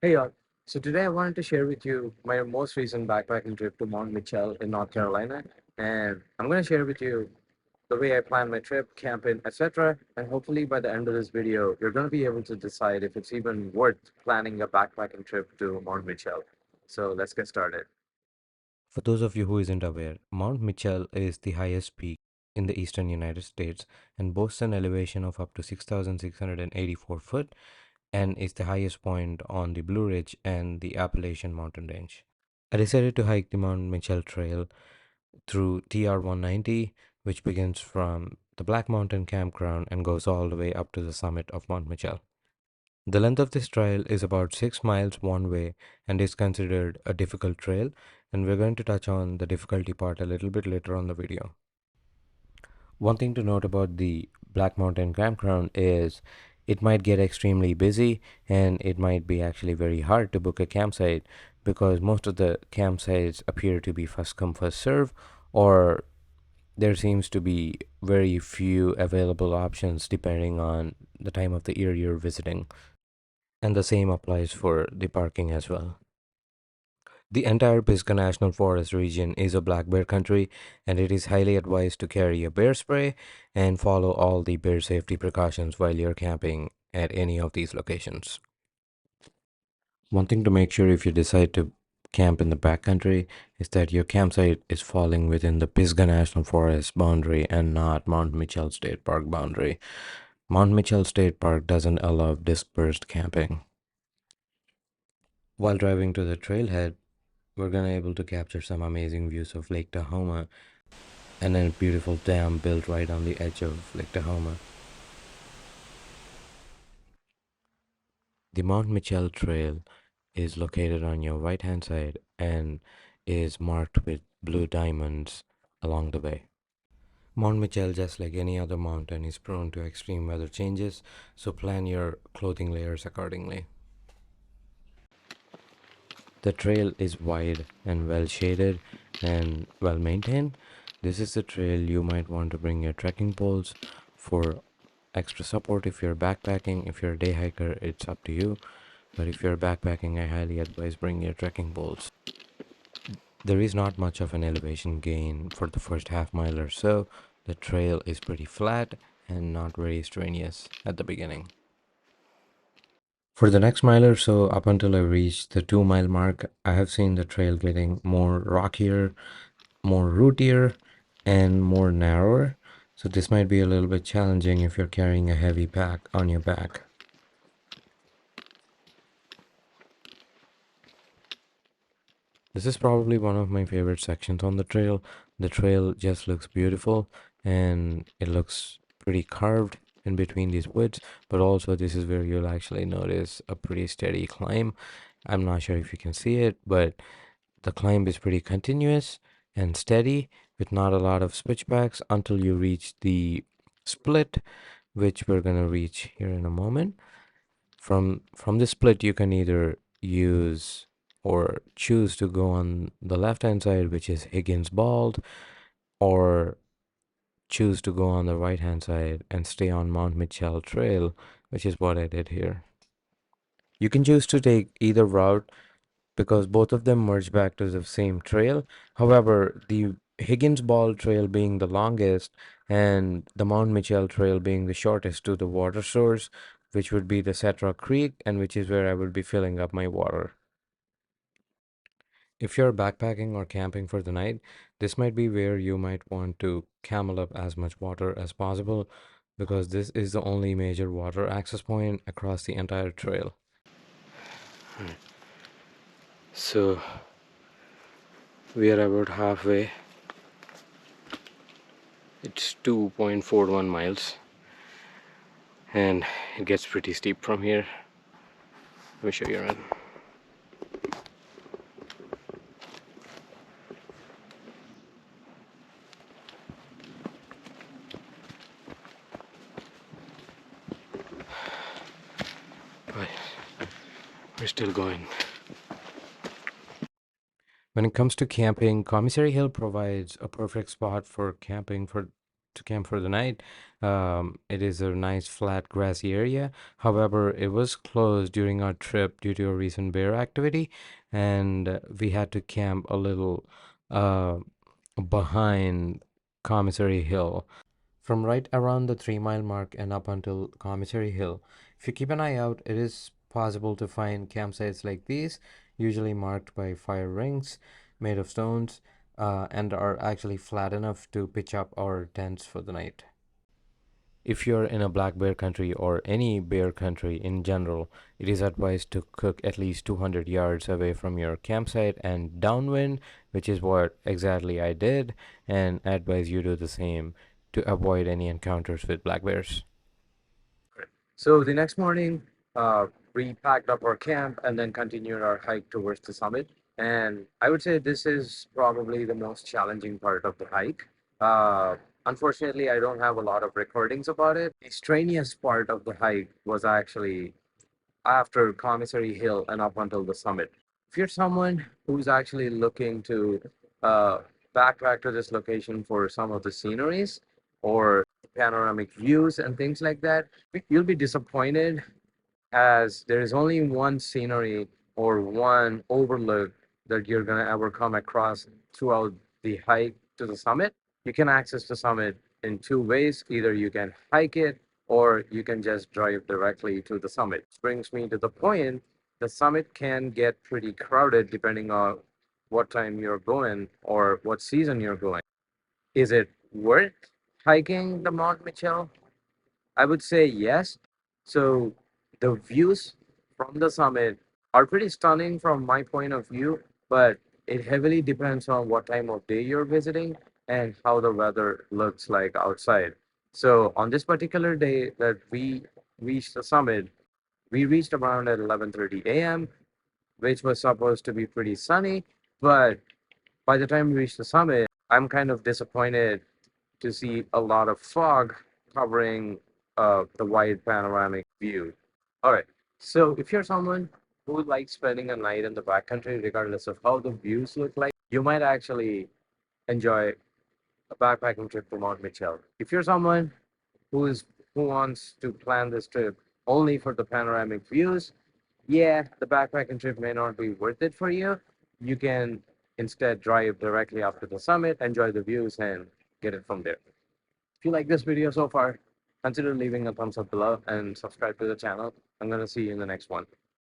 Hey, y'all. So today I wanted to share with you my most recent backpacking trip to Mount Mitchell in North Carolina. And I'm going to share with you the way I planned my trip, camping, etc. And hopefully by the end of this video, you're going to be able to decide if it's even worth planning a backpacking trip to Mount Mitchell. So let's get started. For those of you who isn't aware, Mount Mitchell is the highest peak in the eastern United States and boasts an elevation of up to 6,684 foot and is the highest point on the Blue Ridge and the Appalachian Mountain Range. I decided to hike the Mount Mitchell Trail through TR 190, which begins from the Black Mountain Campground and goes all the way up to the summit of Mount Mitchell. The length of this trail is about 6 miles one way and is considered a difficult trail, and we're going to touch on the difficulty part a little bit later on the video. One thing to note about the Black Mountain Campground is it might get extremely busy and it might be actually very hard to book a campsite because most of the campsites appear to be first come first serve, or there seems to be very few available options depending on the time of the year you're visiting. And the same applies for the parking as well. The entire Pisgah National Forest region is a black bear country, and it is highly advised to carry a bear spray and follow all the bear safety precautions while you're camping at any of these locations. One thing to make sure if you decide to camp in the backcountry is that your campsite is falling within the Pisgah National Forest boundary and not Mount Mitchell State Park boundary. Mount Mitchell State Park doesn't allow dispersed camping. While driving to the trailhead, we're gonna able to capture some amazing views of Lake Tahoma and a beautiful dam built right on the edge of Lake Tahoma. The Mount Mitchell Trail is located on your right hand side and is marked with blue diamonds along the way. Mount Mitchell, just like any other mountain, is prone to extreme weather changes, so plan your clothing layers accordingly. The trail is wide and well shaded and well maintained. This is the trail you might want to bring your trekking poles for extra support if you're backpacking. If you're a day hiker, it's up to you. But if you're backpacking, I highly advise bring your trekking poles. There is not much of an elevation gain for the first half mile or so. The trail is pretty flat and not very strenuous at the beginning. For the next mile or so, up until I reach the 2 mile mark, I have seen the trail getting more rockier, more rootier, and more narrower. So this might be a little bit challenging if you're carrying a heavy pack on your back. This is probably one of my favorite sections on the trail. The trail just looks beautiful and it looks pretty carved in between these woods, but also this is where you'll actually notice a pretty steady climb. I'm not sure if you can see it, but the climb is pretty continuous and steady with not a lot of switchbacks until you reach the split, which we're going to reach here in a moment. From this split, you can either use or choose to go on the left hand side, which is Higgins Bald, or choose to go on the right hand side and stay on Mount Mitchell Trail, which is what I did here. You can choose to take either route because both of them merge back to the same trail. However, the Higgins Ball Trail being the longest and the Mount Mitchell Trail being the shortest to the water source, which would be the Setra Creek, and which is where I would be filling up my water. If you're backpacking or camping for the night, this might be where you might want to camel up as much water as possible because this is the only major water access point across the entire trail. So we are about halfway. It's 2.41 miles and it gets pretty steep from here. Let me show you around. But we're still going. When it comes to camping, Commissary Hill provides a perfect spot for camping to camp for the night. It is a nice flat grassy area. However, it was closed during our trip due to a recent bear activity, and we had to camp a little uh, behind Commissary Hill. From right around the 3 mile mark and up until Commissary Hill, if you keep an eye out, it is possible to find campsites like these, usually marked by fire rings made of stones, and are actually flat enough to pitch up our tents for the night. If you're in a black bear country or any bear country in general, it is advised to cook at least 200 yards away from your campsite and downwind, which is what exactly I did, and I advise you do the same to avoid any encounters with black bears. So the next morning, we packed up our camp and then continued our hike towards the summit. And I would say this is probably the most challenging part of the hike. Uh, Unfortunately, I don't have a lot of recordings about it. The strenuous part of the hike was actually after Commissary Hill and up until the summit. If you're someone who's actually looking to uh, backpack to this location for some of the sceneries or panoramic views and things like that, you'll be disappointed as there is only one scenery or one overlook that you're going to ever come across throughout the hike to the summit. You can access the summit in two ways. Either you can hike it or you can just drive directly to the summit. This brings me to the point, the summit can get pretty crowded depending on what time you're going or what season you're going. Is it worth hiking the Mount Mitchell? I would say yes. So the views from the summit are pretty stunning from my point of view, but it heavily depends on what time of day you're visiting and how the weather looks like outside. So on this particular day that we reached the summit, we reached around at 11:30 a.m., which was supposed to be pretty sunny, but by the time we reached the summit, I'm kind of disappointed to see a lot of fog covering the wide panoramic view. All right. So if you're someone who likes spending a night in the backcountry, regardless of how the views look like, you might actually enjoy a backpacking trip to Mount Mitchell. If you're someone who wants to plan this trip only for the panoramic views, yeah, the backpacking trip may not be worth it for you. You can instead drive directly up to the summit, enjoy the views, and get it from there. If you like this video so far, consider leaving a thumbs up below and subscribe to the channel. I'm going to see you in the next one.